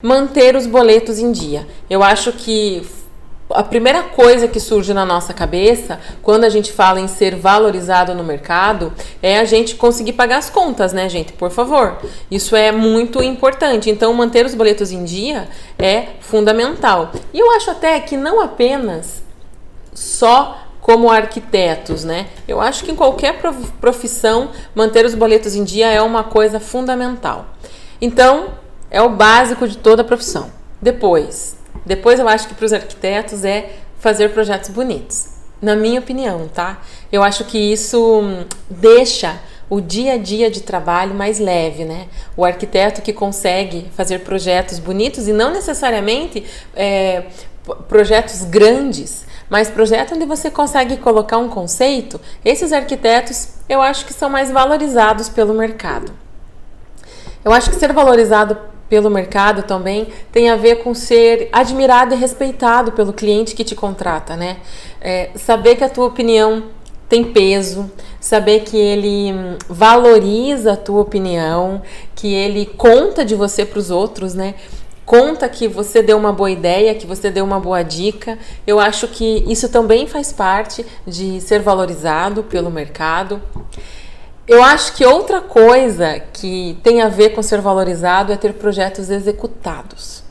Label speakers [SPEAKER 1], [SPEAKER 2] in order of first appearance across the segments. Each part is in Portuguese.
[SPEAKER 1] Manter os boletos em dia. Eu acho que a primeira coisa que surge na nossa cabeça quando a gente fala em ser valorizado no mercado é a gente conseguir pagar as contas, né, gente? Por favor. Isso é muito importante. Então, manter os boletos em dia é fundamental. E eu acho até que não apenas só como arquitetos, né? Eu acho que em qualquer profissão manter os boletos em dia é uma coisa fundamental. Então, é o básico de toda a profissão. Depois eu acho que para os arquitetos é fazer projetos bonitos. Na minha opinião, tá? Eu acho que isso deixa o dia a dia de trabalho mais leve, né? O arquiteto que consegue fazer projetos bonitos e não necessariamente projetos grandes, mas projetos onde você consegue colocar um conceito, esses arquitetos eu acho que são mais valorizados pelo mercado. Eu acho que ser valorizado pelo mercado também tem a ver com ser admirado e respeitado pelo cliente que te contrata, né? Saber que a tua opinião tem peso, saber que ele valoriza a tua opinião, que ele conta de você para os outros, né? Conta que você deu uma boa ideia, que você deu uma boa dica. Eu acho que isso também faz parte de ser valorizado pelo mercado. Eu acho que outra coisa que tem a ver com ser valorizado é ter projetos executados.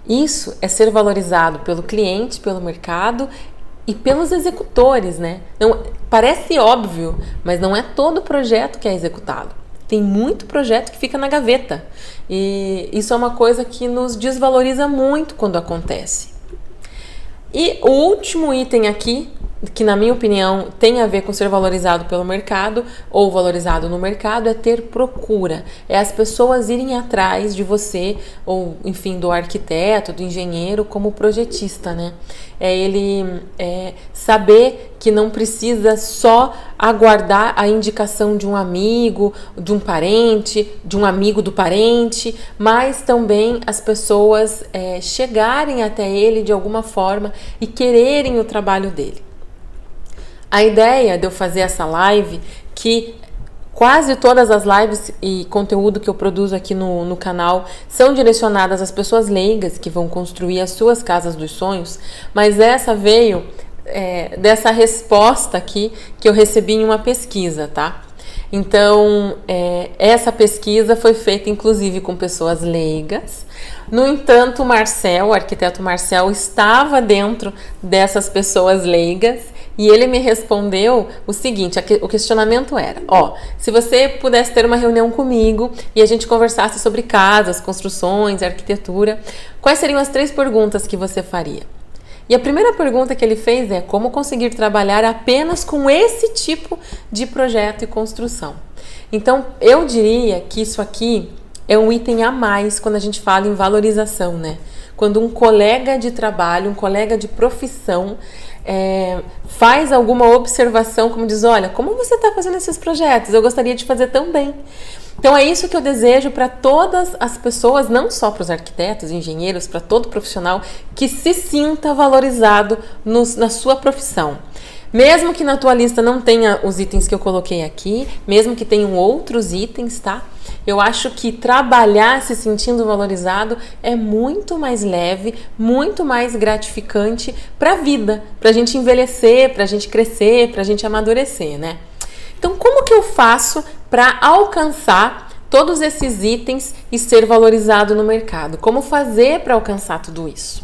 [SPEAKER 1] Isso é ser valorizado pelo cliente, pelo mercado e pelos executores, né? Não, parece óbvio, mas não é todo projeto que é executado. Tem muito projeto que fica na gaveta. E isso é uma coisa que nos desvaloriza muito quando acontece. E o último item aqui, que na minha opinião tem a ver com ser valorizado pelo mercado ou valorizado no mercado, é ter procura. É as pessoas irem atrás de você, ou enfim, do arquiteto, do engenheiro como projetista, né? É ele saber que não precisa só aguardar a indicação de um amigo, de um parente, de um amigo do parente, mas também as pessoas chegarem até ele de alguma forma e quererem o trabalho dele. A ideia de eu fazer essa live, que quase todas as lives e conteúdo que eu produzo aqui no canal são direcionadas às pessoas leigas que vão construir as suas casas dos sonhos, mas essa veio dessa resposta aqui que eu recebi em uma pesquisa, tá? Então, essa pesquisa foi feita inclusive com pessoas leigas. No entanto, o arquiteto Marcel, estava dentro dessas pessoas leigas e ele me respondeu o seguinte, o questionamento era, se você pudesse ter uma reunião comigo e a gente conversasse sobre casas, construções, arquitetura, quais seriam as 3 perguntas que você faria? E a primeira pergunta que ele fez é como conseguir trabalhar apenas com esse tipo de projeto e construção. Então, eu diria que isso aqui é um item a mais quando a gente fala em valorização, né? Quando um colega de trabalho, um colega de profissão faz alguma observação, como diz, olha, como você está fazendo esses projetos? Eu gostaria de fazer também. Então é isso que eu desejo para todas as pessoas, não só para os arquitetos, engenheiros, para todo profissional que se sinta valorizado na sua profissão. Mesmo que na tua lista não tenha os itens que eu coloquei aqui, mesmo que tenham outros itens, tá? Eu acho que trabalhar se sentindo valorizado é muito mais leve, muito mais gratificante para a vida, para a gente envelhecer, para a gente crescer, para a gente amadurecer, né? Então, como que eu faço para alcançar todos esses itens e ser valorizado no mercado? Como fazer para alcançar tudo isso?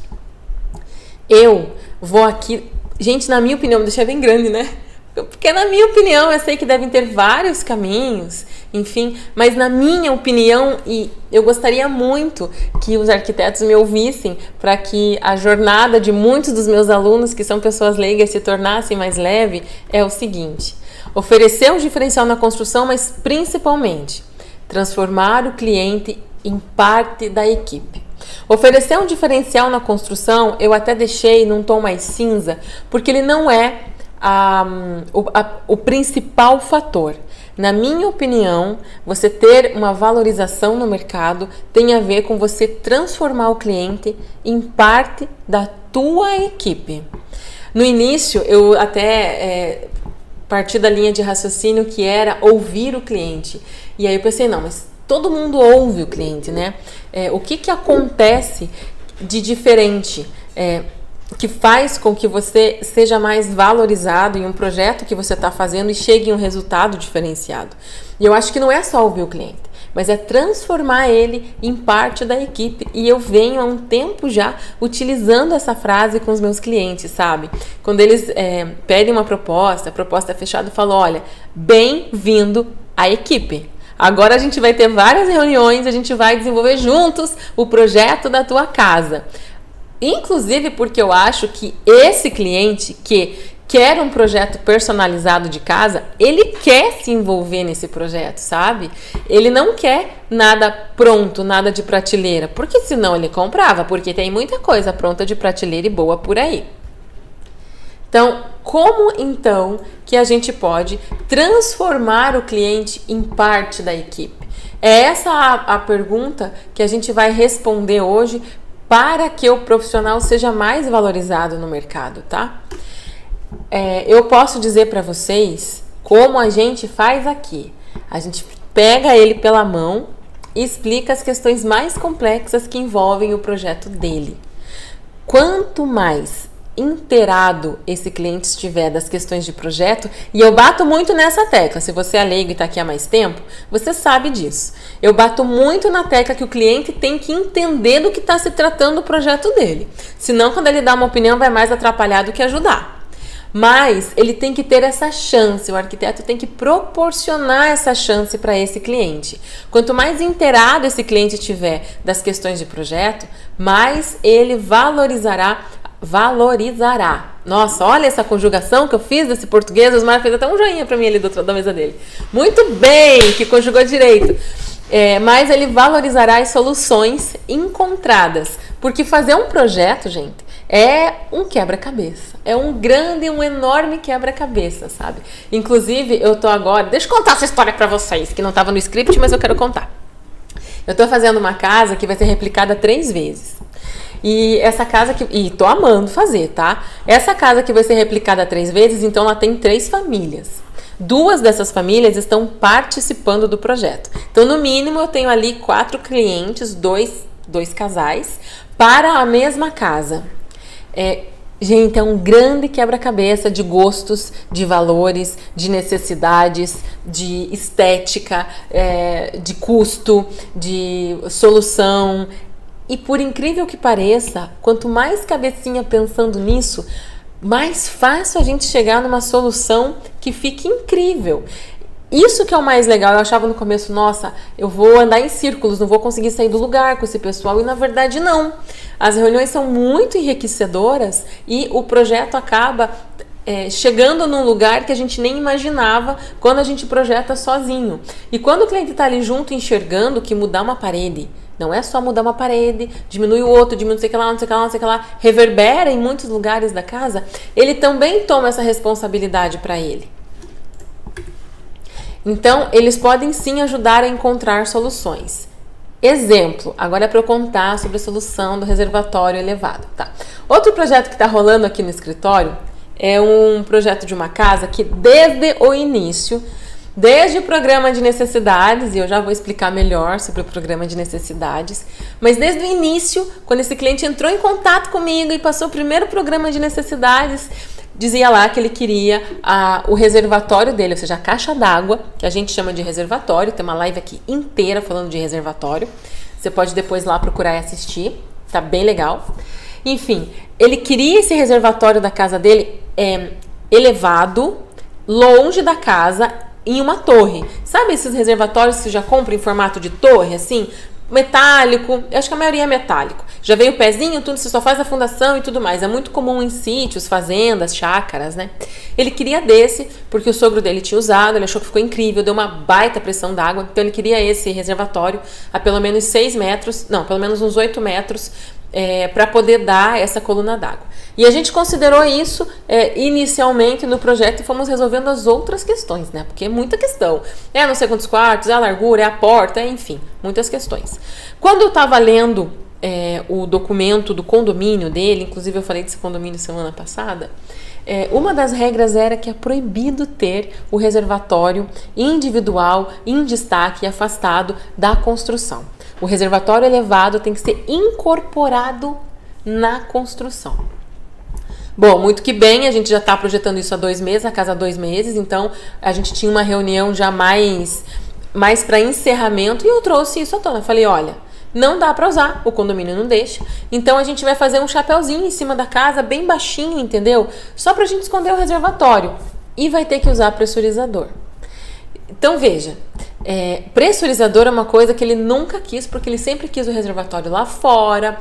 [SPEAKER 1] Eu vou aqui... Gente, na minha opinião, deixei bem grande, né? Porque na minha opinião, eu sei que devem ter vários caminhos, enfim, mas na minha opinião, e eu gostaria muito que os arquitetos me ouvissem para que a jornada de muitos dos meus alunos, que são pessoas leigas, se tornasse mais leve, é o seguinte: oferecer um diferencial na construção, mas principalmente transformar o cliente em parte da equipe. Oferecer um diferencial na construção, eu até deixei num tom mais cinza, porque ele não é o principal fator. Na minha opinião, você ter uma valorização no mercado tem a ver com você transformar o cliente em parte da tua equipe. No início, eu parti da linha de raciocínio que era ouvir o cliente. E aí eu pensei, não, mas todo mundo ouve o cliente, né? O que acontece de diferente, que faz com que você seja mais valorizado em um projeto que você está fazendo e chegue em um resultado diferenciado. E eu acho que não é só ouvir o cliente, mas é transformar ele em parte da equipe. E eu venho há um tempo já utilizando essa frase com os meus clientes, sabe? Quando eles pedem uma proposta, a proposta é fechada, eu falo, olha, bem-vindo à equipe. Agora a gente vai ter várias reuniões, a gente vai desenvolver juntos o projeto da tua casa. Inclusive porque eu acho que esse cliente que quer um projeto personalizado de casa, ele quer se envolver nesse projeto, sabe? Ele não quer nada pronto, nada de prateleira, porque senão ele comprava, porque tem muita coisa pronta de prateleira e boa por aí. Então, como então que a gente pode transformar o cliente em parte da equipe? É essa a pergunta que a gente vai responder hoje para que o profissional seja mais valorizado no mercado, tá? Eu posso dizer para vocês como a gente faz aqui. A gente pega ele pela mão e explica as questões mais complexas que envolvem o projeto dele. Quanto mais inteirado esse cliente estiver das questões de projeto, e eu bato muito nessa tecla, se você é leigo e está aqui há mais tempo, você sabe disso. Eu bato muito na tecla que o cliente tem que entender do que está se tratando o projeto dele. Senão, quando ele dá uma opinião, vai mais atrapalhar do que ajudar. Mas ele tem que ter essa chance, o arquiteto tem que proporcionar essa chance para esse cliente. Quanto mais inteirado esse cliente tiver das questões de projeto, mais ele valorizará. Nossa, olha essa conjugação que eu fiz desse português. O Osmar fez até um joinha para mim ali da mesa dele. Muito bem, que conjugou direito. Mas ele valorizará as soluções encontradas. Porque fazer um projeto, gente, é um quebra-cabeça. É um enorme quebra-cabeça, sabe? Inclusive, eu tô agora... Deixa eu contar essa história para vocês, que não estava no script, mas eu quero contar. Eu tô fazendo uma casa que vai ser replicada 3 vezes. E essa casa e tô amando fazer, tá? Essa casa que vai ser replicada 3 vezes, então ela tem 3 famílias. 2 dessas famílias estão participando do projeto. Então, no mínimo, eu tenho ali 4 clientes, dois casais, para a mesma casa. Gente, é um grande quebra-cabeça de gostos, de valores, de necessidades, de estética, de custo, de solução. E por incrível que pareça, quanto mais cabecinha pensando nisso, mais fácil a gente chegar numa solução que fique incrível. Isso que é o mais legal. Eu achava no começo, nossa, eu vou andar em círculos, não vou conseguir sair do lugar com esse pessoal. E na verdade não. As reuniões são muito enriquecedoras e o projeto acaba chegando num lugar que a gente nem imaginava quando a gente projeta sozinho. E quando o cliente está ali junto enxergando que mudar uma parede não é só mudar uma parede, diminui o outro, diminui não sei o que lá, não sei o que lá, não sei o que lá, reverbera em muitos lugares da casa, ele também toma essa responsabilidade para ele. Então, eles podem sim ajudar a encontrar soluções. Exemplo, agora é para eu contar sobre a solução do reservatório elevado, tá? Outro projeto que está rolando aqui no escritório é um projeto de uma casa que desde o início, desde o programa de necessidades, e eu já vou explicar melhor sobre o programa de necessidades, mas desde o início, quando esse cliente entrou em contato comigo e passou o primeiro programa de necessidades, dizia lá que ele queria o reservatório dele, ou seja, a caixa d'água, que a gente chama de reservatório. Tem uma live aqui inteira falando de reservatório. Você pode depois lá procurar e assistir, tá bem legal. Enfim, ele queria esse reservatório da casa dele elevado, longe da casa, em uma torre. Sabe esses reservatórios que você já compra em formato de torre, assim? Metálico, eu acho que a maioria é metálico. Já vem o pezinho, tudo, você só faz a fundação e tudo mais. É muito comum em sítios, fazendas, chácaras, né? Ele queria desse, porque o sogro dele tinha usado, ele achou que ficou incrível, deu uma baita pressão d'água, então ele queria esse reservatório a pelo menos 6 metros, não, pelo menos uns 8 metros, para poder dar essa coluna d'água. E a gente considerou isso inicialmente no projeto e fomos resolvendo as outras questões, né? Porque é muita questão. Não sei quantos quartos, é a largura, é a porta, enfim, muitas questões. Quando eu estava lendo o documento do condomínio dele, inclusive eu falei desse condomínio semana passada, uma das regras era que é proibido ter o reservatório individual, em destaque e afastado da construção. O reservatório elevado tem que ser incorporado na construção. Bom, muito que bem, a gente já está projetando isso há 2 meses, a casa há 2 meses, então a gente tinha uma reunião já mais para encerramento e eu trouxe isso à tona. Falei, olha, não dá para usar, o condomínio não deixa, então a gente vai fazer um chapéuzinho em cima da casa, bem baixinho, entendeu? Só para a gente esconder o reservatório e vai ter que usar pressurizador. Então veja, pressurizador é uma coisa que ele nunca quis, porque ele sempre quis o reservatório lá fora,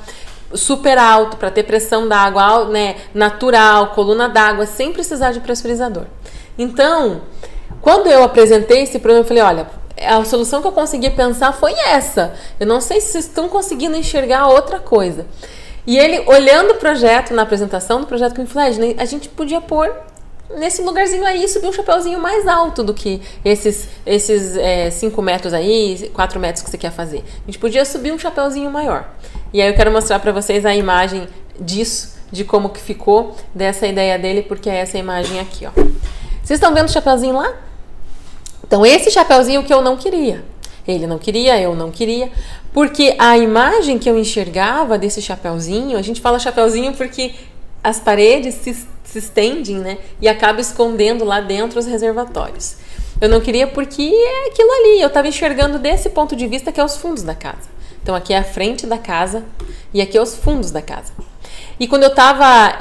[SPEAKER 1] super alto, para ter pressão d'água, né, natural, coluna d'água, sem precisar de pressurizador. Então, quando eu apresentei esse problema, eu falei, olha, a solução que eu consegui pensar foi essa. Eu não sei se vocês estão conseguindo enxergar outra coisa. E ele, olhando o projeto, na apresentação do projeto, que me falou, a gente podia pôr nesse lugarzinho aí, subir um chapéuzinho mais alto do que esses 5 metros aí, 4 metros que você quer fazer. A gente podia subir um chapéuzinho maior. E aí eu quero mostrar para vocês a imagem disso, de como que ficou, dessa ideia dele, porque é essa imagem aqui, ó. Vocês estão vendo o chapéuzinho lá? Então esse chapéuzinho que eu não queria. Ele não queria, eu não queria, porque a imagem que eu enxergava desse chapéuzinho, a gente fala chapéuzinho porque as paredes se estendem, né? E acaba escondendo lá dentro os reservatórios. Eu não queria porque é aquilo ali, eu estava enxergando desse ponto de vista que é os fundos da casa. Então aqui é a frente da casa e aqui é os fundos da casa. E quando eu estava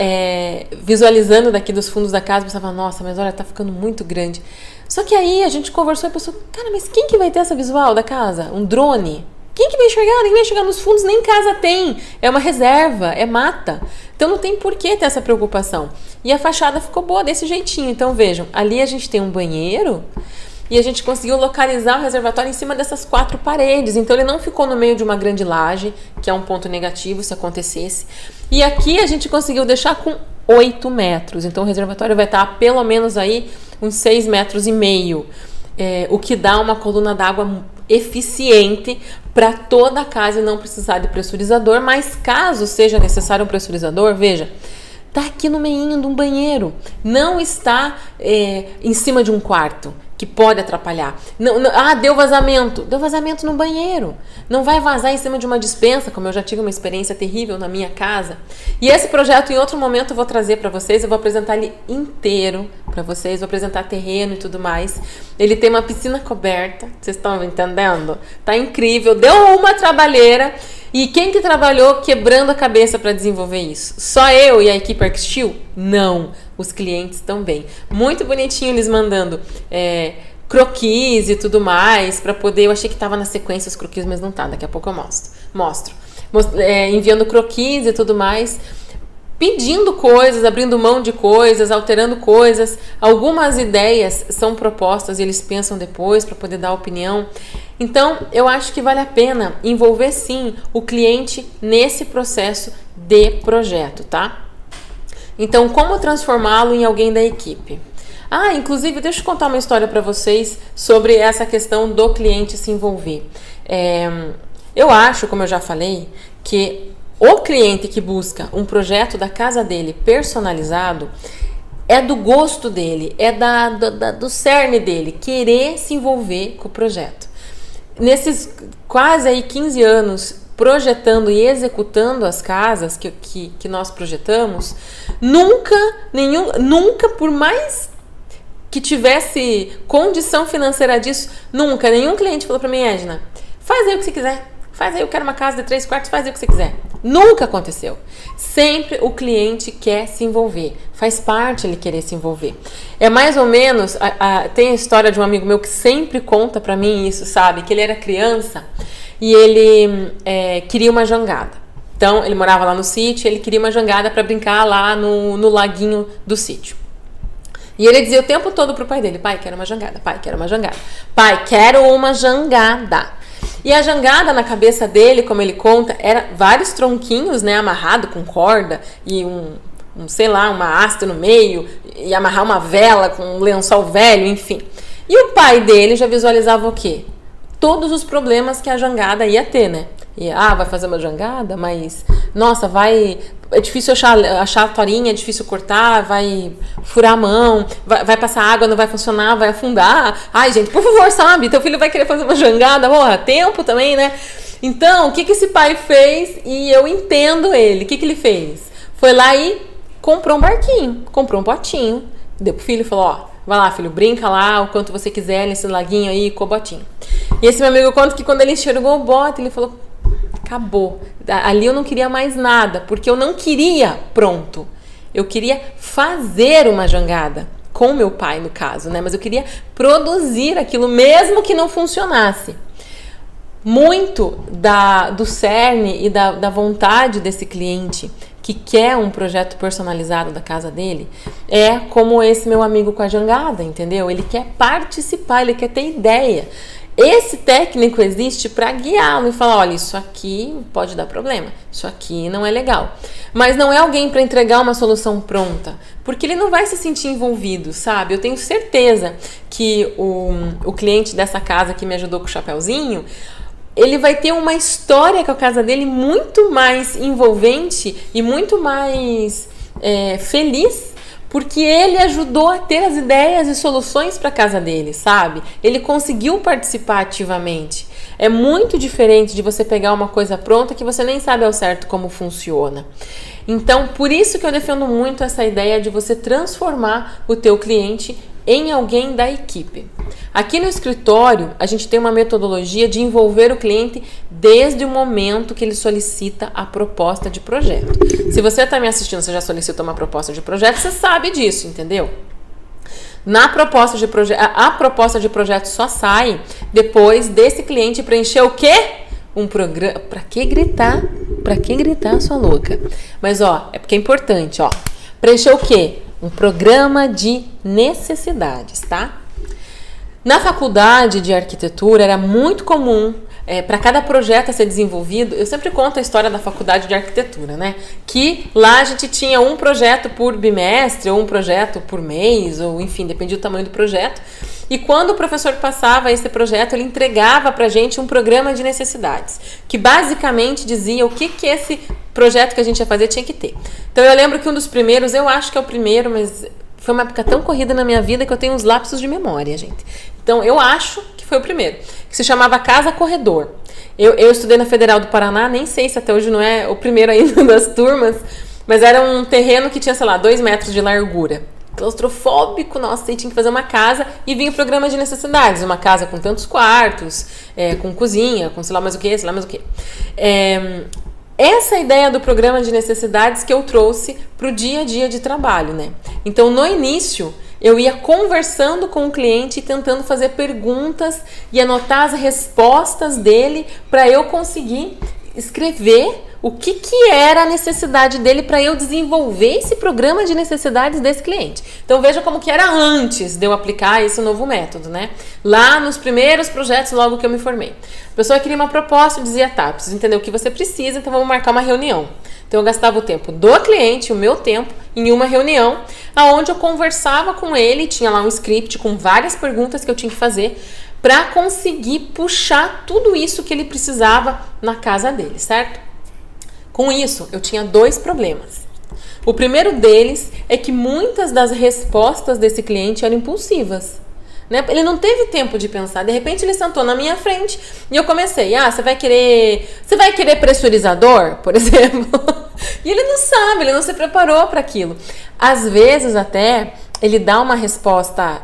[SPEAKER 1] visualizando daqui dos fundos da casa, eu pensava, nossa, mas olha, tá ficando muito grande. Só que aí a gente conversou e pensou, cara, mas quem que vai ter essa visual da casa? Um drone? Quem que vai enxergar? Ninguém vai enxergar nos fundos, nem casa tem. É uma reserva, é mata. Então não tem por que ter essa preocupação. E a fachada ficou boa desse jeitinho. Então vejam, ali a gente tem um banheiro e a gente conseguiu localizar o reservatório em cima dessas 4 paredes. Então ele não ficou no meio de uma grande laje, que é um ponto negativo se acontecesse. E aqui a gente conseguiu deixar com 8 metros. Então o reservatório vai estar pelo menos aí uns 6,5 metros. O que dá uma coluna d'água eficiente para toda a casa e não precisar de pressurizador, mas caso seja necessário um pressurizador, veja, está aqui no meinho de um banheiro, não está em cima de um quarto, que pode atrapalhar. Deu vazamento no banheiro, não vai vazar em cima de uma despensa, como eu já tive uma experiência terrível na minha casa. E esse projeto em outro momento eu vou trazer para vocês, eu vou apresentar ele inteiro para vocês, vou apresentar terreno e tudo mais. Ele tem uma piscina coberta, vocês estão entendendo? Tá incrível, deu uma trabalheira. E quem que trabalhou quebrando a cabeça para desenvolver isso? Só eu e a equipe ArcSteel? Não, os clientes também. Muito bonitinho eles mandando croquis e tudo mais para poder. Eu achei que estava na sequência os croquis, mas não tá. Daqui a pouco eu mostro. Enviando croquis e tudo mais, pedindo coisas, abrindo mão de coisas, alterando coisas. Algumas ideias são propostas e eles pensam depois para poder dar opinião. Então, eu acho que vale a pena envolver sim o cliente nesse processo de projeto, tá? Então, como transformá-lo em alguém da equipe? Inclusive, deixa eu contar uma história para vocês sobre essa questão do cliente se envolver. Eu acho, como eu já falei, que o cliente que busca um projeto da casa dele personalizado é do gosto dele, é do cerne dele, querer se envolver com o projeto. Nesses quase aí 15 anos projetando e executando as casas que nós projetamos, nunca, por mais que tivesse condição financeira disso, nunca, nenhum cliente falou para mim, Edna, faz aí o que você quiser. Faz aí, eu quero uma casa de 3 quartos, faz aí o que você quiser. Nunca aconteceu. Sempre o cliente quer se envolver. Faz parte ele querer se envolver. É mais ou menos, tem a história de um amigo meu que sempre conta pra mim isso, sabe? Que ele era criança e ele queria uma jangada. Então, ele morava lá no sítio, ele queria uma jangada para brincar lá no laguinho do sítio. E ele dizia o tempo todo pro pai dele, pai, quero uma jangada, pai, quero uma jangada. Pai, quero uma jangada. E a jangada na cabeça dele, como ele conta, era vários tronquinhos, né, amarrado com corda e uma haste no meio e amarrar uma vela com um lençol velho, enfim. E o pai dele já visualizava o quê? Todos os problemas que a jangada ia ter, né? E, vai fazer uma jangada, mas nossa, é difícil achar a torinha, é difícil cortar, vai furar a mão, vai passar água, não vai funcionar, vai afundar. Ai, gente, por favor, sabe? Teu filho vai querer fazer uma jangada, porra, tempo também, né? Então, o que esse pai fez? E eu entendo ele. O que ele fez? Foi lá e comprou um barquinho, comprou um potinho, deu pro filho e falou, ó, vai lá, filho, brinca lá o quanto você quiser nesse laguinho aí com o botinho. E esse meu amigo conta que quando ele enxergou o bote, ele falou, acabou. Ali eu não queria mais nada, porque eu não queria pronto. Eu queria fazer uma jangada, com meu pai no caso, né? Mas eu queria produzir aquilo mesmo que não funcionasse. Muito do cerne e da vontade desse cliente que quer um projeto personalizado da casa dele é como esse meu amigo com a jangada, entendeu? Ele quer participar, ele quer ter ideia. Esse técnico existe para guiá-lo e falar, olha, isso aqui pode dar problema, isso aqui não é legal. Mas não é alguém para entregar uma solução pronta, porque ele não vai se sentir envolvido, sabe? Eu tenho certeza que o cliente dessa casa que me ajudou com o chapeuzinho, ele vai ter uma história com a casa dele muito mais envolvente e muito mais feliz, porque ele ajudou a ter as ideias e soluções para a casa dele, sabe? Ele conseguiu participar ativamente. É muito diferente de você pegar uma coisa pronta que você nem sabe ao certo como funciona. Então, por isso que eu defendo muito essa ideia de você transformar o teu cliente em alguém da equipe. Aqui no escritório, a gente tem uma metodologia de envolver o cliente desde o momento que ele solicita a proposta de projeto. Se você está me assistindo, você já solicitou uma proposta de projeto, você sabe disso, entendeu? A proposta de projeto só sai depois desse cliente preencher o quê? Um programa. Pra que gritar? Pra que gritar, sua louca? Mas, ó, é porque é importante, ó. Preencher o quê? Um programa de necessidades, tá? Na faculdade de arquitetura era muito comum, para cada projeto a ser desenvolvido, eu sempre conto a história da faculdade de arquitetura, né? Que lá a gente tinha um projeto por bimestre, ou um projeto por mês, ou enfim, dependia do tamanho do projeto. E quando o professor passava esse projeto, ele entregava pra gente um programa de necessidades, que basicamente dizia o que esse projeto que a gente ia fazer tinha que ter. Então eu lembro que um dos primeiros, eu acho que é o primeiro, mas foi uma época tão corrida na minha vida que eu tenho uns lapsos de memória, gente. Então eu acho que foi o primeiro, que se chamava Casa Corredor. Eu estudei na Federal do Paraná, nem sei se até hoje não é o primeiro ainda das turmas, mas era um terreno que tinha, sei lá, 2 metros de largura. Claustrofóbico, nossa, e tinha que fazer uma casa e vinha o programa de necessidades, uma casa com tantos quartos, com cozinha, com sei lá mais o que. Essa ideia do programa de necessidades que eu trouxe para o dia a dia de trabalho, né? Então, no início, eu ia conversando com o cliente e tentando fazer perguntas e anotar as respostas dele para eu conseguir escrever o que era a necessidade dele para eu desenvolver esse programa de necessidades desse cliente. Então veja como que era antes de eu aplicar esse novo método, né? Lá nos primeiros projetos, logo que eu me formei. A pessoa queria uma proposta e dizia, tá, preciso entender o que você precisa, então vamos marcar uma reunião. Então eu gastava o tempo do cliente, o meu tempo, em uma reunião, onde eu conversava com ele, tinha lá um script com várias perguntas que eu tinha que fazer, para conseguir puxar tudo isso que ele precisava na casa dele, certo? Com isso, eu tinha 2 problemas. O primeiro deles é que muitas das respostas desse cliente eram impulsivas, né? Ele não teve tempo de pensar. De repente, ele sentou na minha frente e eu comecei. Você vai querer pressurizador, por exemplo? E ele não sabe, ele não se preparou para aquilo. Às vezes, até ele dá uma resposta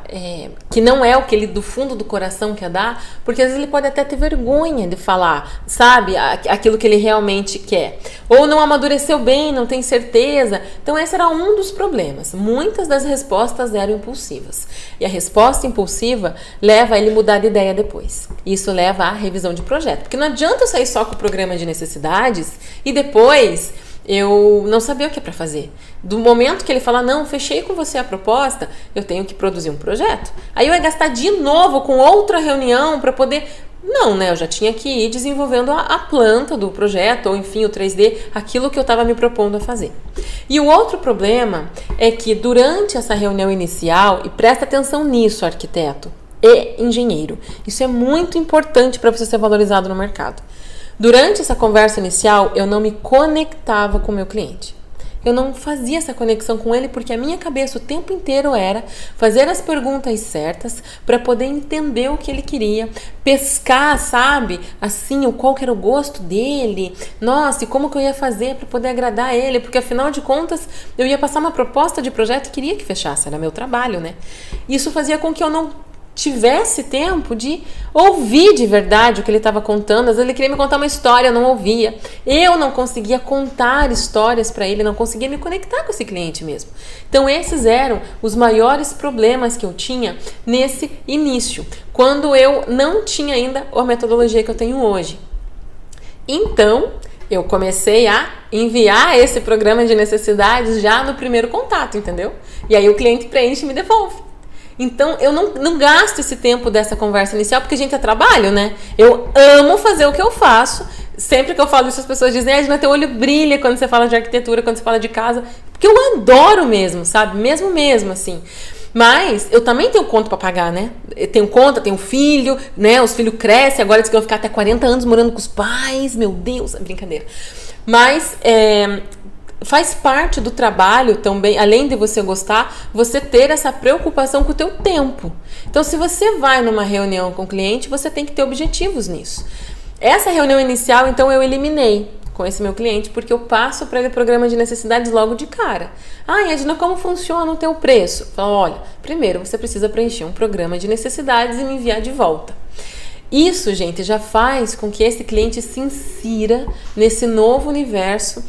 [SPEAKER 1] que não é o que ele do fundo do coração quer dar, porque às vezes ele pode até ter vergonha de falar, sabe, aquilo que ele realmente quer. Ou não amadureceu bem, não tem certeza. Então esse era um dos problemas. Muitas das respostas eram impulsivas. E a resposta impulsiva leva a ele mudar de ideia depois. Isso leva à revisão de projeto. Porque não adianta eu sair só com o programa de necessidades e depois eu não sabia o que é para fazer. Do momento que ele fala, não, fechei com você a proposta, eu tenho que produzir um projeto. Aí eu ia gastar de novo com outra reunião para poder... Não, né? Eu já tinha que ir desenvolvendo a planta do projeto, ou enfim, o 3D, aquilo que eu estava me propondo a fazer. E o outro problema é que durante essa reunião inicial, e presta atenção nisso, arquiteto e engenheiro, isso é muito importante para você ser valorizado no mercado. Durante essa conversa inicial, eu não me conectava com o meu cliente. Eu não fazia essa conexão com ele porque a minha cabeça o tempo inteiro era fazer as perguntas certas para poder entender o que ele queria, pescar, sabe? Assim, qual que era o gosto dele, nossa, e como que eu ia fazer para poder agradar ele, porque afinal de contas eu ia passar uma proposta de projeto e queria que fechasse, era meu trabalho, né? Isso fazia com que eu não tivesse tempo de ouvir de verdade o que ele estava contando. Às vezes ele queria me contar uma história, eu não ouvia. Eu não conseguia contar histórias para ele, não conseguia me conectar com esse cliente mesmo. Então esses eram os maiores problemas que eu tinha nesse início, quando eu não tinha ainda a metodologia que eu tenho hoje. Então eu comecei a enviar esse programa de necessidades já no primeiro contato, entendeu? E aí o cliente preenche e me devolve. Então, eu não gasto esse tempo dessa conversa inicial, porque, gente, é trabalho, né? Eu amo fazer o que eu faço. Sempre que eu falo isso, as pessoas dizem, Edna, teu olho brilha quando você fala de arquitetura, quando você fala de casa. Porque eu adoro mesmo, sabe? Mesmo, assim. Mas eu também tenho conta para pagar, né? Eu tenho conta, tenho filho, né? Os filhos crescem, agora eles vão ficar até 40 anos morando com os pais. Meu Deus, é brincadeira. Mas, faz parte do trabalho também, além de você gostar, você ter essa preocupação com o teu tempo. Então, se você vai numa reunião com o cliente, você tem que ter objetivos nisso. Essa reunião inicial, então, eu eliminei com esse meu cliente, porque eu passo para ele programa de necessidades logo de cara. Edna, como funciona o teu preço? Eu falo, olha, primeiro você precisa preencher um programa de necessidades e me enviar de volta. Isso, gente, já faz com que esse cliente se insira nesse novo universo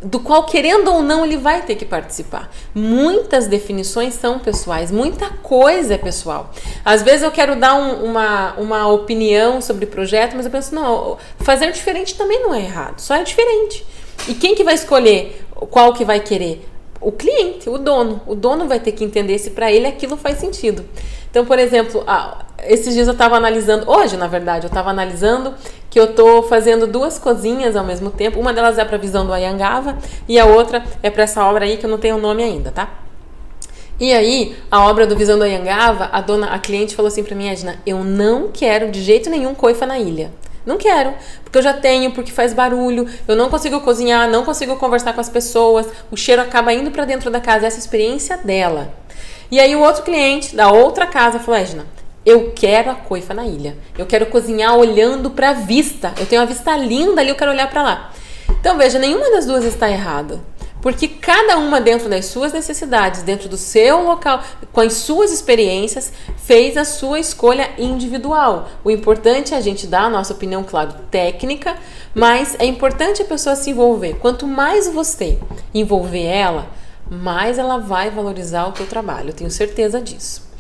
[SPEAKER 1] do qual, querendo ou não, ele vai ter que participar. Muitas definições são pessoais, muita coisa é pessoal. Às vezes eu quero dar uma opinião sobre o projeto, mas eu penso, não, fazer diferente também não é errado, só é diferente. E quem que vai escolher qual que vai querer? O cliente, o dono. O dono vai ter que entender se para ele aquilo faz sentido. Então, por exemplo, esses dias eu estava analisando, hoje na verdade, eu estava analisando que eu estou fazendo 2 cozinhas ao mesmo tempo. Uma delas é para a Visão do Anhangava e a outra é para essa obra aí que eu não tenho o nome ainda, tá? E aí, a obra do Visão do Anhangava, a cliente falou assim para mim, Edna, eu não quero de jeito nenhum coifa na ilha. Não quero, porque eu já tenho, porque faz barulho, eu não consigo cozinhar, não consigo conversar com as pessoas, o cheiro acaba indo para dentro da casa, essa experiência dela. E aí o outro cliente da outra casa falou, Edna, eu quero a coifa na ilha, eu quero cozinhar olhando para a vista, eu tenho uma vista linda ali, eu quero olhar para lá. Então veja, nenhuma das duas está errada. Porque cada uma dentro das suas necessidades, dentro do seu local, com as suas experiências, fez a sua escolha individual. O importante é a gente dar a nossa opinião, claro, técnica, mas é importante a pessoa se envolver. Quanto mais você envolver ela, mais ela vai valorizar o teu trabalho. Eu tenho certeza disso.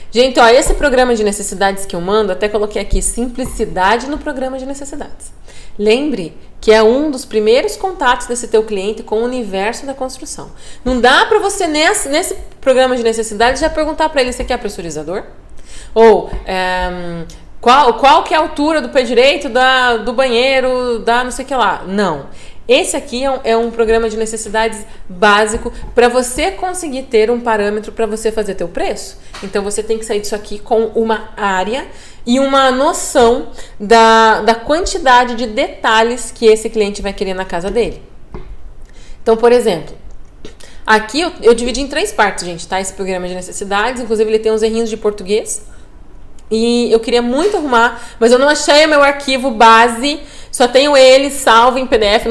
[SPEAKER 1] Gente, esse programa de necessidades que eu mando, até coloquei aqui, simplicidade no programa de necessidades. Lembre que é um dos primeiros contatos desse teu cliente com o universo da construção. Não dá para você, nesse programa de necessidades, já perguntar para ele se quer pressurizador? Ou qual que é a altura do pé direito do banheiro, da não sei o que lá. Não. Esse aqui é um programa de necessidades básico para você conseguir ter um parâmetro para você fazer teu preço. Então você tem que sair disso aqui com uma área e uma noção da quantidade de detalhes que esse cliente vai querer na casa dele. Então, por exemplo, aqui eu dividi em 3 partes, gente, tá? Esse programa de necessidades, inclusive ele tem uns errinhos de português. E eu queria muito arrumar, mas eu não achei o meu arquivo base, só tenho ele salvo em PDF,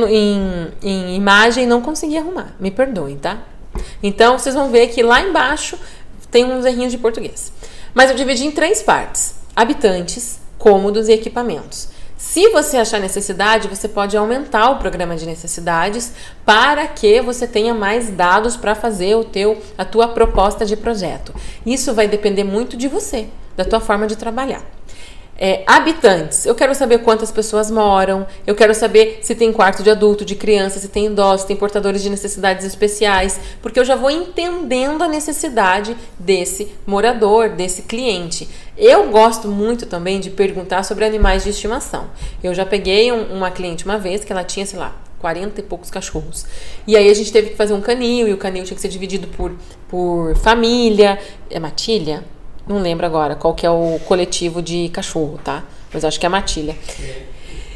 [SPEAKER 1] em imagem, não consegui arrumar. Me perdoem, tá? Então, vocês vão ver que lá embaixo tem uns errinhos de português. Mas eu dividi em 3 partes: habitantes, cômodos e equipamentos. Se você achar necessidade, você pode aumentar o programa de necessidades para que você tenha mais dados para fazer a tua proposta de projeto. Isso vai depender muito de você, da tua forma de trabalhar. Habitantes, eu quero saber quantas pessoas moram, eu quero saber se tem quarto de adulto, de criança, se tem idosos, se tem portadores de necessidades especiais, porque eu já vou entendendo a necessidade desse morador, desse cliente. Eu gosto muito também de perguntar sobre animais de estimação. Eu já peguei uma cliente uma vez que ela tinha, 40 e poucos cachorros. E aí a gente teve que fazer um canil, e o canil tinha que ser dividido por família. É matilha? Não lembro agora qual que é o coletivo de cachorro, tá? Mas acho que é matilha.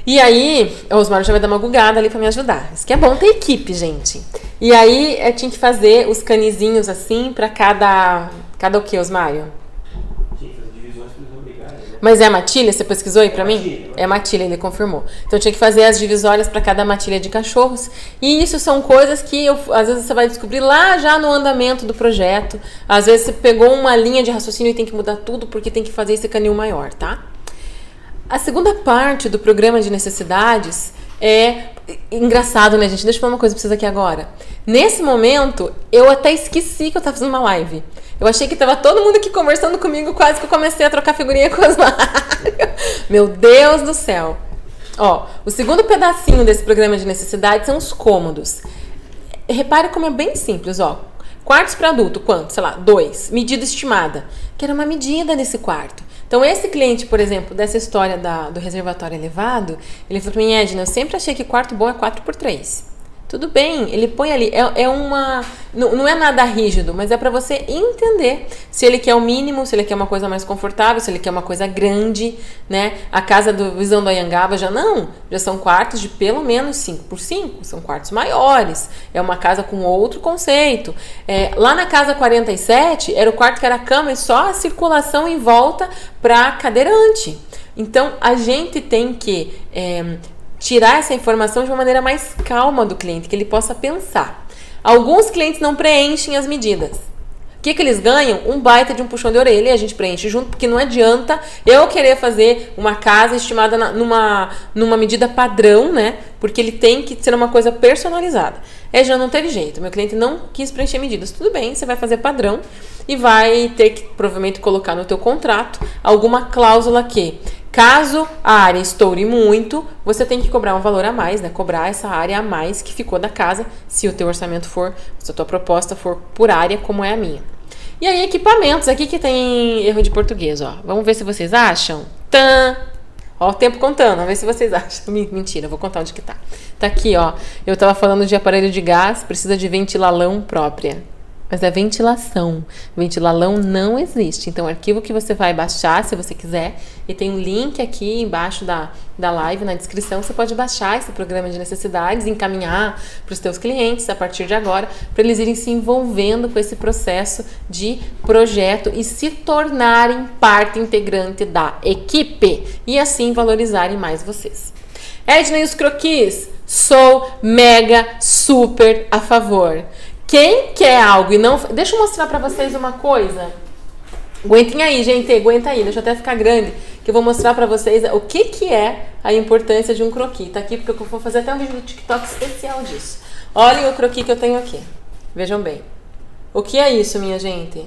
[SPEAKER 1] E aí, o Osmar já vai dar uma gugada ali pra me ajudar. Isso que é bom ter equipe, gente. E aí, eu tinha que fazer os canizinhos assim pra cada o que, Osmário?
[SPEAKER 2] Tinha que fazer divisões para eles obrigarem, né?
[SPEAKER 1] Mas é a matilha? Você pesquisou aí pra mim?
[SPEAKER 2] Matilha.
[SPEAKER 1] É matilha, ele confirmou. Então, eu tinha que fazer as divisórias pra cada matilha de cachorros. E isso são coisas que, às vezes, você vai descobrir lá já no andamento do projeto. Às vezes, você pegou uma linha de raciocínio e tem que mudar tudo porque tem que fazer esse canil maior, tá? A segunda parte do programa de necessidades é engraçado, né, gente? Deixa eu falar uma coisa pra vocês aqui agora. Nesse momento, eu até esqueci que eu tava fazendo uma live. Eu achei que tava todo mundo aqui conversando comigo, quase que eu comecei a trocar figurinha com os Mário. Meu Deus do céu. Ó, o segundo pedacinho desse programa de necessidades são os cômodos. Repare como é bem simples, ó. Quartos para adulto, quanto? Sei lá, 2. Medida estimada. Quero uma medida desse quarto. Então, esse cliente, por exemplo, dessa história do reservatório elevado, ele falou pra mim, Edna, eu sempre achei que quarto bom é 4x3. Tudo bem, ele põe ali, não é nada rígido, mas é para você entender se ele quer o mínimo, se ele quer uma coisa mais confortável, se ele quer uma coisa grande, né? A casa do Visão do Anhangaba já são quartos de pelo menos 5x5, são quartos maiores, é uma casa com outro conceito. Lá na casa 47, era o quarto que era a cama e só a circulação em volta para cadeirante. Então, a gente tem que tirar essa informação de uma maneira mais calma do cliente, que ele possa pensar. Alguns clientes não preenchem as medidas. O que eles ganham? Um baita de um puxão de orelha e a gente preenche junto, porque não adianta eu querer fazer uma casa estimada numa medida padrão, né? Porque ele tem que ser uma coisa personalizada. Já não teve jeito, meu cliente não quis preencher medidas. Tudo bem, você vai fazer padrão e vai ter que provavelmente colocar no teu contrato alguma cláusula que, caso a área estoure muito, você tem que cobrar um valor a mais, né? Cobrar essa área a mais que ficou da casa, se o teu orçamento for, se a tua proposta for por área, como é a minha. E aí, equipamentos, aqui que tem erro de português, ó. Vamos ver se vocês acham. Tã! Ó, o tempo contando, vamos ver se vocês acham. Mentira, eu vou contar onde que tá. Tá aqui, ó. Eu tava falando de aparelho de gás, precisa de ventilalão própria. Mas é ventilação. Ventilalão não existe. Então, o arquivo que você vai baixar, se você quiser, e tem um link aqui embaixo da live, na descrição, você pode baixar esse programa de necessidades, encaminhar para os teus clientes a partir de agora, para eles irem se envolvendo com esse processo de projeto e se tornarem parte integrante da equipe e assim valorizarem mais vocês. Edna, e os croquis? Sou mega, super a favor. Quem quer algo e não... Deixa eu mostrar pra vocês uma coisa. Aguentem aí, gente. Aguenta aí. Deixa eu até ficar grande. Que eu vou mostrar pra vocês o que é a importância de um croquis. Tá aqui porque eu vou fazer até um vídeo do TikTok especial disso. Olhem o croquis que eu tenho aqui. Vejam bem. O que é isso, minha gente?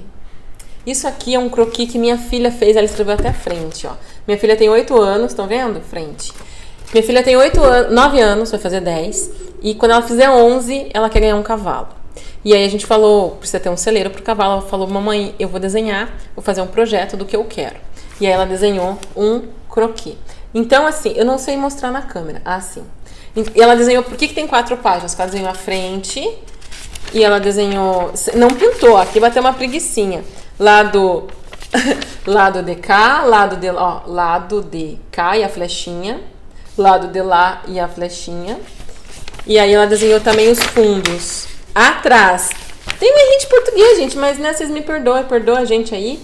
[SPEAKER 1] Isso aqui é um croquis que minha filha fez. Ela escreveu até a frente, ó. Minha filha tem 8 anos. Estão vendo? Frente. Minha filha tem 9 anos. Vai fazer 10. E quando ela fizer 11, ela quer ganhar um cavalo. E aí a gente falou, precisa ter um celeiro pro cavalo. Ela falou, mamãe, eu vou desenhar, vou fazer um projeto do que eu quero. E aí ela desenhou um croquis. Então, assim, eu não sei mostrar na câmera. Assim. E ela desenhou, por que tem 4 páginas? Ela desenhou a frente e ela desenhou... Não pintou, aqui vai ter uma preguicinha. Lado de cá, lado de cá e a flechinha. Lado de lá e a flechinha. E aí ela desenhou também os fundos. Atrás. Tem um errinho de português, gente, mas né, vocês me perdoem, perdoa a gente aí.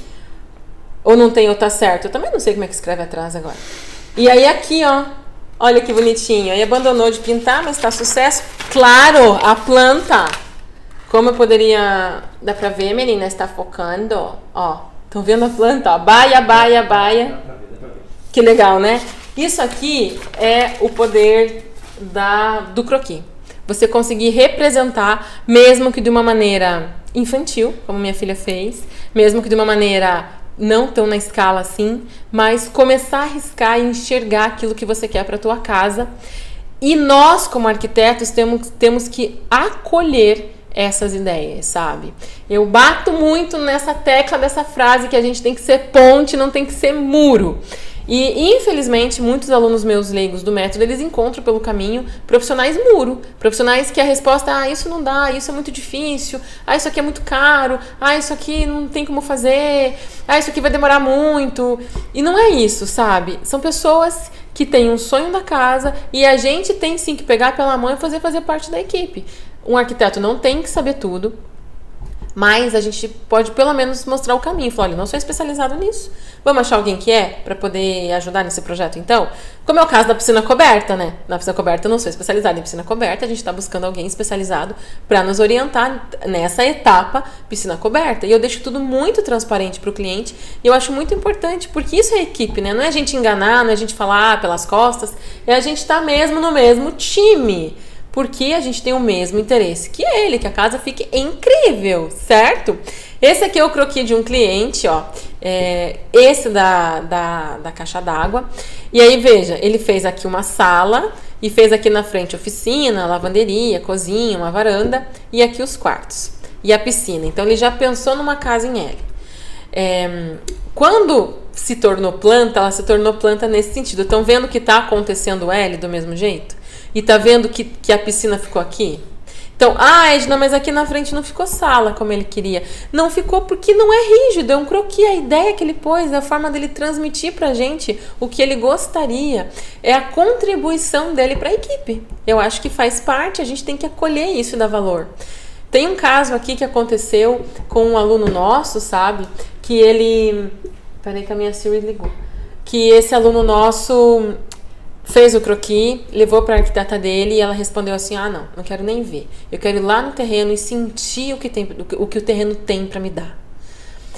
[SPEAKER 1] Ou não tem, ou tá certo. Eu também não sei como é que escreve atrás agora. E aí aqui, ó. Olha que bonitinho. Aí abandonou de pintar, mas tá sucesso. Claro, a planta. Como eu poderia... Dá pra ver, menina? Está focando. Ó, estão vendo a planta? Ó. Baia, baia, baia.
[SPEAKER 2] Dá pra ver.
[SPEAKER 1] Que legal, né? Isso aqui é o poder do croquis. Você conseguir representar, mesmo que de uma maneira infantil, como minha filha fez, mesmo que de uma maneira não tão na escala assim, mas começar a riscar e enxergar aquilo que você quer para a tua casa. E nós, como arquitetos, temos que acolher essas ideias, sabe? Eu bato muito nessa tecla dessa frase que a gente tem que ser ponte, não tem que ser muro. E, infelizmente, muitos alunos meus leigos do método, eles encontram pelo caminho profissionais muro, profissionais que a resposta é, isso não dá, isso é muito difícil, isso aqui é muito caro, isso aqui não tem como fazer, isso aqui vai demorar muito. E não é isso, sabe? São pessoas que tem um sonho da casa e a gente tem sim que pegar pela mão e fazer parte da equipe. Um arquiteto não tem que saber tudo, mas a gente pode pelo menos mostrar o caminho. Falar, olha, não sou especializado nisso. Vamos achar alguém que é para poder ajudar nesse projeto, então? Como é o caso da piscina coberta, né? Na piscina coberta eu não sou especializada em piscina coberta, a gente está buscando alguém especializado para nos orientar nessa etapa piscina coberta. E eu deixo tudo muito transparente para o cliente e eu acho muito importante, porque isso é equipe, né? Não é a gente enganar, não é a gente falar pelas costas, é a gente estar mesmo no mesmo time. Porque a gente tem o mesmo interesse que ele, que a casa fique incrível, certo? Esse aqui é o croquis de um cliente, ó. Esse da caixa d'água. E aí, veja, ele fez aqui uma sala e fez aqui na frente oficina, lavanderia, cozinha, uma varanda e aqui os quartos. E a piscina. Então, ele já pensou numa casa em L. Quando se tornou planta, ela se tornou planta nesse sentido. Estão vendo que está acontecendo L do mesmo jeito? E tá vendo que a piscina ficou aqui? Então, Edna, mas aqui na frente não ficou sala como ele queria. Não ficou porque não é rígido, é um croquis. A ideia que ele pôs, a forma dele transmitir pra gente o que ele gostaria. É a contribuição dele pra equipe. Eu acho que faz parte, a gente tem que acolher isso e dar valor. Tem um caso aqui que aconteceu com um aluno nosso, sabe? Que ele... Peraí que a minha Siri ligou. Que esse aluno nosso... fez o croquis, levou para a arquiteta dele e ela respondeu assim, não quero nem ver. Eu quero ir lá no terreno e sentir o que o terreno tem para me dar.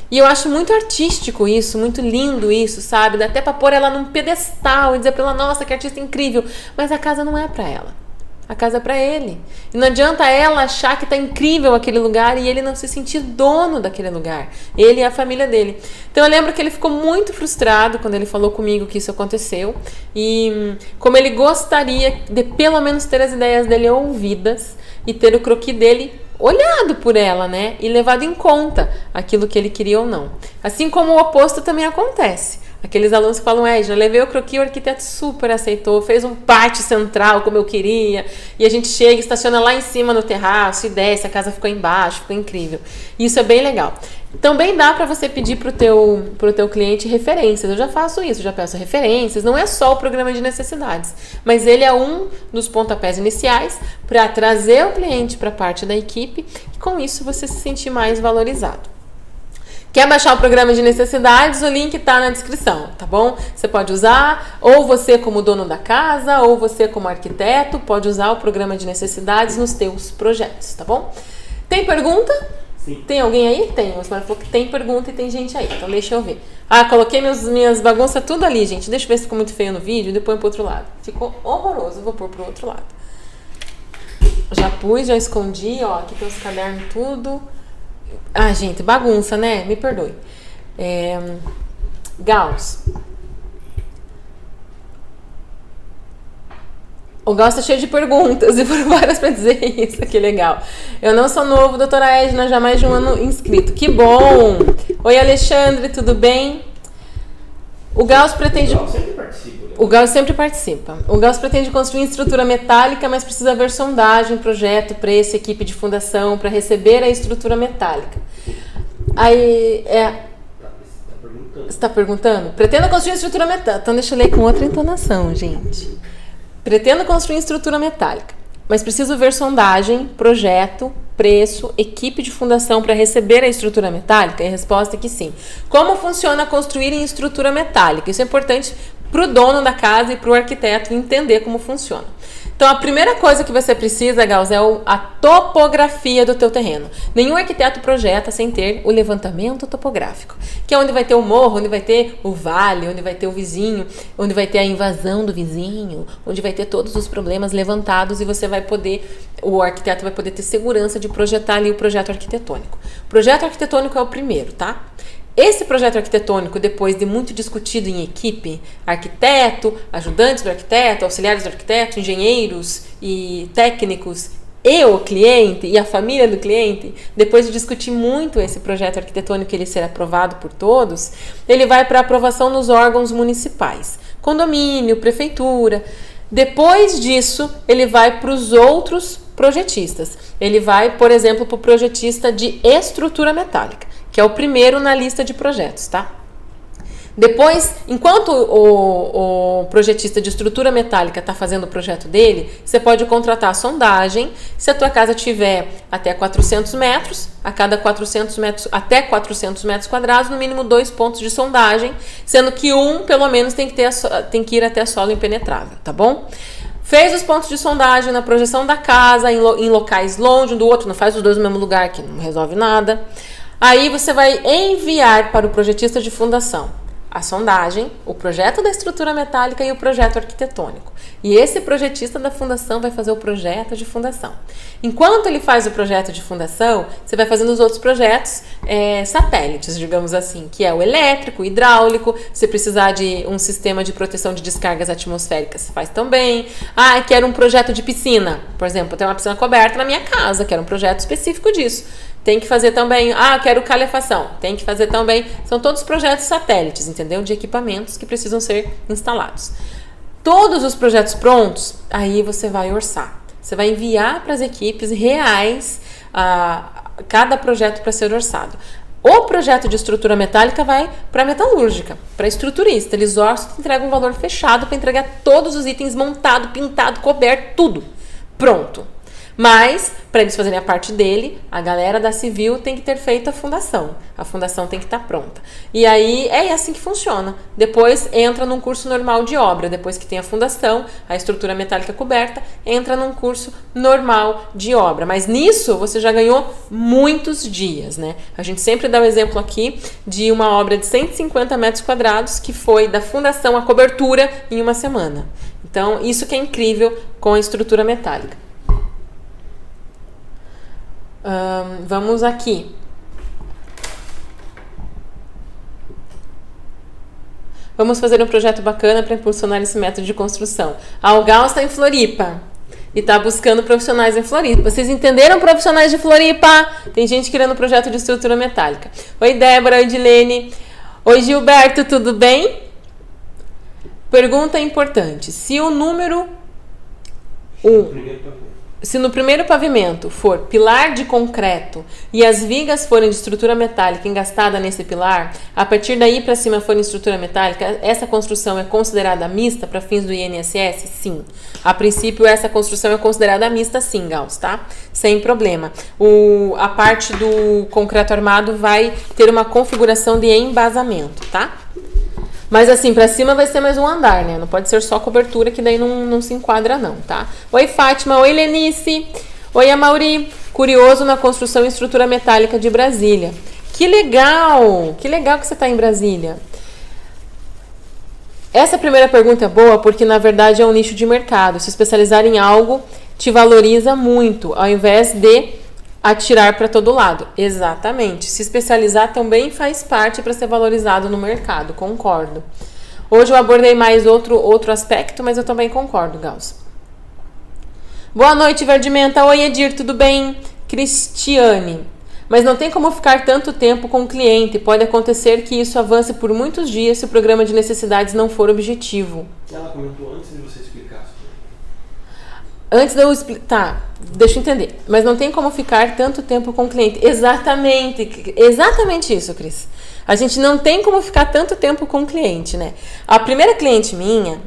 [SPEAKER 1] E eu acho muito artístico isso, muito lindo isso, sabe? Dá até para pôr ela num pedestal e dizer para ela, nossa, que artista incrível. Mas a casa não é para ela. A casa é para ele. E não adianta ela achar que tá incrível aquele lugar e ele não se sentir dono daquele lugar. Ele e a família dele. Então eu lembro que ele ficou muito frustrado quando ele falou comigo que isso aconteceu. E como ele gostaria de pelo menos ter as ideias dele ouvidas e ter o croquis dele olhado por ela, né? E levado em conta aquilo que ele queria ou não. Assim como o oposto também acontece. Aqueles alunos que falam, já levei o croquis, o arquiteto super aceitou, fez um pátio central como eu queria, e a gente chega, estaciona lá em cima no terraço e desce, a casa ficou embaixo, ficou incrível. Isso é bem legal. Também dá para você pedir pro teu cliente referências. Eu já faço isso, já peço referências. Não é só o programa de necessidades, mas ele é um dos pontapés iniciais para trazer o cliente para parte da equipe e com isso você se sentir mais valorizado. Quer baixar o programa de necessidades? O link está na descrição, tá bom? Você pode usar, ou você como dono da casa, ou você como arquiteto, pode usar o programa de necessidades nos teus projetos, tá bom? Tem pergunta?
[SPEAKER 2] Sim.
[SPEAKER 1] Tem alguém aí? Tem. O Osmar falou que tem pergunta e tem gente aí, então deixa eu ver. Coloquei minhas bagunças tudo ali, gente. Deixa eu ver se ficou muito feio no vídeo e depois pro outro lado. Ficou horroroso, vou pôr pro outro lado. Já pus, já escondi, ó, aqui tem os cadernos tudo. Gente, bagunça, né? Me perdoe. Gauss. O Gauss tá cheio de perguntas e foram várias pra dizer isso, que legal. Eu não sou novo, doutora Edna, já mais de um ano inscrito. Que bom! Oi, Alexandre, tudo bem? O Gauss pretende...
[SPEAKER 2] O Gauss sempre participa.
[SPEAKER 1] O Gauss sempre participa. O Gauss pretende construir estrutura metálica, mas precisa ver sondagem, projeto, preço, equipe de fundação para receber a estrutura metálica. Aí, Você está perguntando? Pretendo construir estrutura metálica. Então deixa eu ler com outra entonação, gente. Pretendo construir estrutura metálica, mas preciso ver sondagem, projeto, preço, equipe de fundação para receber a estrutura metálica? E a resposta é que sim. Como funciona construir em estrutura metálica? Isso é importante para o dono da casa e para o arquiteto entender como funciona. Então, a primeira coisa que você precisa, Gauss, é a topografia do teu terreno. Nenhum arquiteto projeta sem ter o levantamento topográfico, que é onde vai ter o morro, onde vai ter o vale, onde vai ter o vizinho, onde vai ter a invasão do vizinho, onde vai ter todos os problemas levantados e o arquiteto vai poder ter segurança de projetar ali o projeto arquitetônico. O projeto arquitetônico é o primeiro, tá? Esse projeto arquitetônico, depois de muito discutido em equipe, arquiteto, ajudantes do arquiteto, auxiliares do arquiteto, engenheiros e técnicos e o cliente e a família do cliente, depois de discutir muito esse projeto arquitetônico e ele ser aprovado por todos, ele vai para aprovação nos órgãos municipais, condomínio, prefeitura. Depois disso, ele vai para os outros projetistas. Ele vai, por exemplo, para o projetista de estrutura metálica, que é o primeiro na lista de projetos, tá? Depois, enquanto o projetista de estrutura metálica está fazendo o projeto dele, você pode contratar a sondagem. Se a tua casa tiver até 400 metros, a cada 400 metros, até 400 metros quadrados, no mínimo 2 pontos de sondagem, sendo que pelo menos, tem que ir até solo impenetrável, tá bom? Fez os pontos de sondagem na projeção da casa, em locais longe um do outro, não faz os dois no mesmo lugar, que não resolve nada. Aí você vai enviar para o projetista de fundação a sondagem, o projeto da estrutura metálica e o projeto arquitetônico. E esse projetista da fundação vai fazer o projeto de fundação. Enquanto ele faz o projeto de fundação, você vai fazendo os outros projetos satélites, digamos assim, que é o elétrico, o hidráulico. Se precisar de um sistema de proteção de descargas atmosféricas, você faz também. Ah, quero um projeto de piscina. Por exemplo, eu tenho uma piscina coberta na minha casa, quero um projeto específico disso. Tem que fazer também, quero calefação. Tem que fazer também, são todos projetos satélites, entendeu? De equipamentos que precisam ser instalados. Todos os projetos prontos, aí você vai orçar. Você vai enviar para as equipes reais cada projeto para ser orçado. O projeto de estrutura metálica vai para a metalúrgica, para a estruturista. Eles orçam e entregam um valor fechado para entregar todos os itens montado, pintado, coberto, tudo. Pronto. Mas, para eles fazerem a parte dele, a galera da civil tem que ter feito a fundação. A fundação tem que estar pronta. E aí, é assim que funciona. Depois, entra num curso normal de obra. Depois que tem a fundação, a estrutura metálica coberta, entra num curso normal de obra. Mas nisso, você já ganhou muitos dias, né? A gente sempre dá o exemplo aqui de uma obra de 150 metros quadrados, que foi da fundação à cobertura em uma semana. Então, isso que é incrível com a estrutura metálica. Vamos aqui. Vamos fazer um projeto bacana para impulsionar esse método de construção. O Gal está em Floripa e está buscando profissionais em Floripa. Vocês entenderam, profissionais de Floripa? Tem gente querendo um projeto de estrutura metálica. Oi, Débora, oi, Dilene. Oi, Gilberto, tudo bem? Pergunta importante. Se o número 1... Se no primeiro pavimento for pilar de concreto e as vigas forem de estrutura metálica engastada nesse pilar, a partir daí para cima for em estrutura metálica, essa construção é considerada mista para fins do INSS? Sim. A princípio, essa construção é considerada mista, sim, Gauss, tá? Sem problema. A parte do concreto armado vai ter uma configuração de embasamento, tá? Mas assim, pra cima vai ser mais um andar, né? Não pode ser só cobertura, que daí não se enquadra não, tá? Oi, Fátima. Oi, Lenice. Oi, Amauri. Curioso na construção e estrutura metálica de Brasília. Que legal! Que legal que você tá em Brasília. Essa primeira pergunta é boa porque, na verdade, é um nicho de mercado. Se especializar em algo te valoriza muito, ao invés de atirar para todo lado. Exatamente. Se especializar também faz parte para ser valorizado no mercado, concordo. Hoje eu abordei mais outro aspecto, mas eu também concordo, Gauss. Boa noite, Verdimenta. Oi, Edir, tudo bem? Cristiane. Mas não tem como ficar tanto tempo com o cliente. Pode acontecer que isso avance por muitos dias se o programa de necessidades não for objetivo.
[SPEAKER 2] Ela comentou antes de você explicar.
[SPEAKER 1] Antes de eu explicar... Tá, deixa eu entender. Mas não tem como ficar tanto tempo com o cliente. Exatamente isso, Cris. A gente não tem como ficar tanto tempo com o cliente, né? A primeira cliente minha,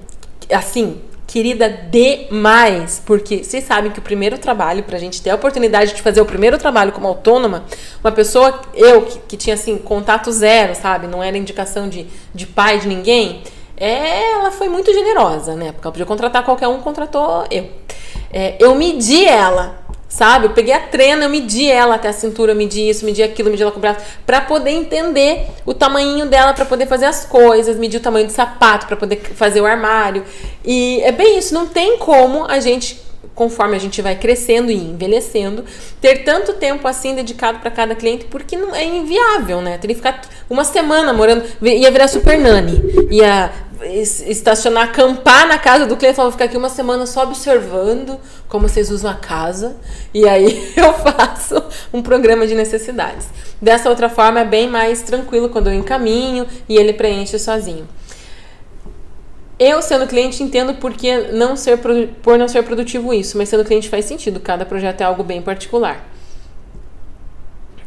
[SPEAKER 1] assim, querida demais, porque vocês sabem que o primeiro trabalho, pra gente ter a oportunidade de fazer o primeiro trabalho como autônoma, uma pessoa, que tinha, assim, contato zero, sabe? Não era indicação de pai de ninguém... Ela foi muito generosa, né? Porque ela podia contratar qualquer um, contratou eu. Eu medi ela, sabe? Eu peguei a trena, eu medi ela até a cintura, eu medi isso, medi aquilo, medi ela com o braço, pra poder entender o tamanhinho dela, pra poder fazer as coisas, medi o tamanho do sapato, pra poder fazer o armário. E é bem isso, não tem como a gente, conforme a gente vai crescendo e envelhecendo, ter tanto tempo assim dedicado para cada cliente, porque não é inviável, né? Teria que ficar uma semana morando, ia virar super nani, ia estacionar, acampar na casa do cliente, vou ficar aqui uma semana só observando como vocês usam a casa, e aí eu faço um programa de necessidades. Dessa outra forma é bem mais tranquilo quando eu encaminho e ele preenche sozinho. Eu, sendo cliente, entendo por não ser produtivo isso, mas sendo cliente faz sentido, cada projeto é algo bem particular.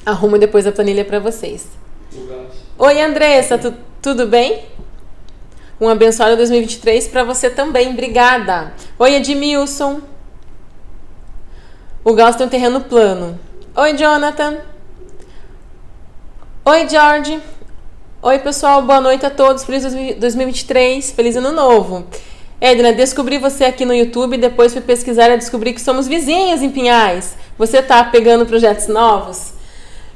[SPEAKER 1] Arrumo depois a planilha para vocês. Oi, Andressa, tudo bem? Um abençoado 2023 para você também. Obrigada. Oi, Edmilson. O Gauss tem um terreno plano. Oi, Jonathan. Oi, George. Oi, pessoal. Boa noite a todos. Feliz 2023. Feliz ano novo. Edna, descobri você aqui no YouTube, depois fui pesquisar e descobri que somos vizinhos em Pinhais. Você tá pegando projetos novos?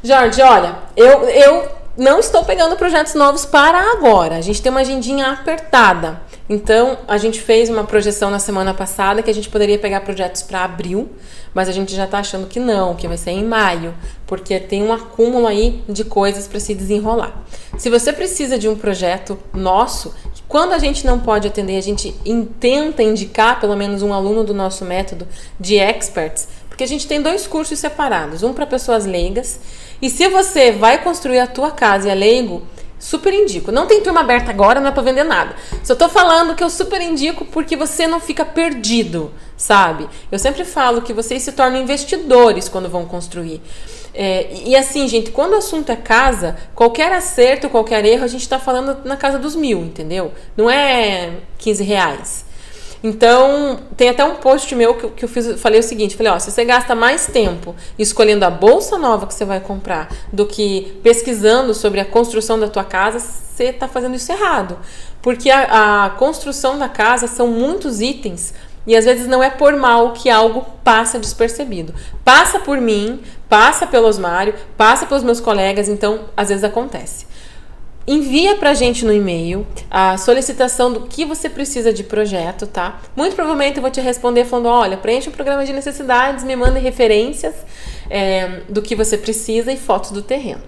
[SPEAKER 1] Jorge, olha, eu não estou pegando projetos novos para agora. A gente tem uma agendinha apertada. Então, a gente fez uma projeção na semana passada que a gente poderia pegar projetos para abril, mas a gente já está achando que não, que vai ser em maio, porque tem um acúmulo aí de coisas para se desenrolar. Se você precisa de um projeto nosso, quando a gente não pode atender, a gente tenta indicar pelo menos um aluno do nosso método de experts, porque a gente tem 2 cursos separados, um para pessoas leigas, e se você vai construir a tua casa e é leigo, super indico. Não tem turma aberta agora, não é para vender nada. Só tô falando que eu super indico porque você não fica perdido, sabe? Eu sempre falo que vocês se tornam investidores quando vão construir. E assim, gente, quando o assunto é casa, qualquer acerto, qualquer erro, a gente tá falando na casa dos 1.000, entendeu? Não é 15 reais. Então, tem até um post meu que eu falei o seguinte, falei, ó, se você gasta mais tempo escolhendo a bolsa nova que você vai comprar do que pesquisando sobre a construção da tua casa, você tá fazendo isso errado. Porque a construção da casa são muitos itens e às vezes não é por mal que algo passa despercebido. Passa por mim, passa pelo Osmário, passa pelos meus colegas, então às vezes acontece. Envia pra gente no e-mail a solicitação do que você precisa de projeto, tá? Muito provavelmente eu vou te responder falando, olha, preencha o programa de necessidades, me manda referências do que você precisa e fotos do terreno.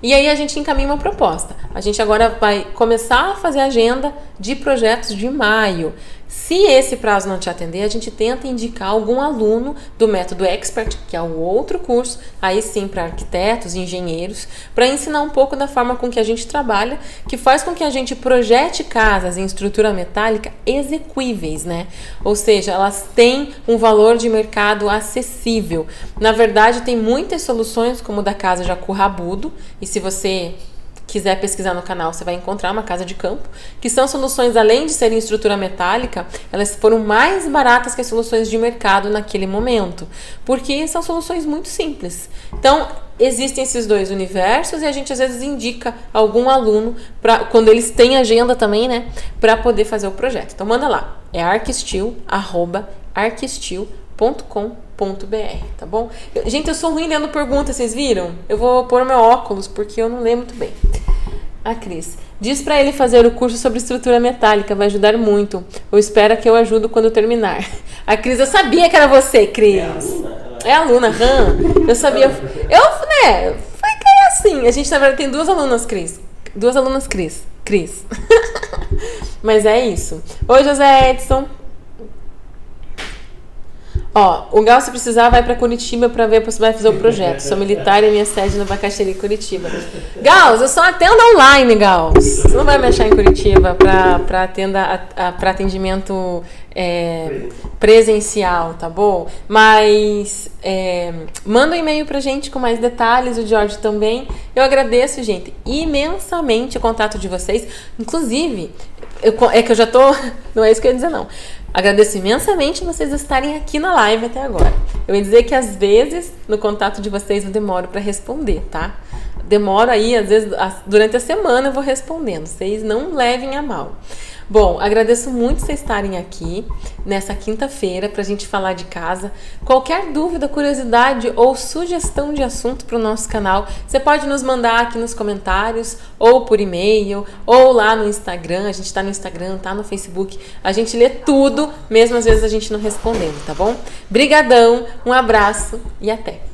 [SPEAKER 1] E aí a gente encaminha uma proposta. A gente agora vai começar a fazer a agenda de projetos de maio. Se esse prazo não te atender, a gente tenta indicar algum aluno do método Expert, que é o outro curso, aí sim para arquitetos e engenheiros, para ensinar um pouco da forma com que a gente trabalha, que faz com que a gente projete casas em estrutura metálica execuíveis, né? Ou seja, elas têm um valor de mercado acessível. Na verdade, tem muitas soluções, como da casa Jacu Rabudo, e se você quiser pesquisar no canal, você vai encontrar uma casa de campo, que são soluções, além de serem estrutura metálica, elas foram mais baratas que as soluções de mercado naquele momento, porque são soluções muito simples. Então, existem esses 2 universos e a gente às vezes indica algum aluno, quando eles têm agenda também, né, para poder fazer o projeto. Então, manda lá, é arquestil@arquestil.com.br, tá bom? Gente, eu sou ruim lendo perguntas, vocês viram? Eu vou pôr meu óculos porque eu não leio muito bem. A Cris, diz pra ele fazer o curso sobre estrutura metálica, vai ajudar muito. Ou espera que eu ajudo quando terminar. A Cris, eu sabia que era você, Cris. É aluna, eu sabia. Foi assim. A gente, na verdade, tem 2 alunas, Cris. 2 alunas, Cris. Mas é isso. Oi, José Edson. Ó, o Gal, se precisar, vai pra Curitiba pra ver se vai fazer o projeto. Sou militar e minha sede na Bacaxeri, Curitiba. Gauss, eu só atendo online, Gauss. Você não vai me achar em Curitiba pra atendimento presencial, tá bom? Mas manda um e-mail pra gente com mais detalhes, o Jorge também. Eu agradeço, gente, imensamente o contato de vocês. Inclusive, é que eu já tô... Não é isso que eu ia dizer, não. Agradeço imensamente vocês estarem aqui na live até agora. Eu ia dizer que às vezes no contato de vocês eu demoro para responder, tá? Demoro aí, às vezes durante a semana eu vou respondendo. Vocês não levem a mal. Bom, agradeço muito vocês estarem aqui nessa quinta-feira para a gente falar de casa. Qualquer dúvida, curiosidade ou sugestão de assunto para o nosso canal, você pode nos mandar aqui nos comentários, ou por e-mail, ou lá no Instagram. A gente está no Instagram, tá no Facebook. A gente lê tudo, mesmo às vezes a gente não respondendo, tá bom? Brigadão, um abraço e até!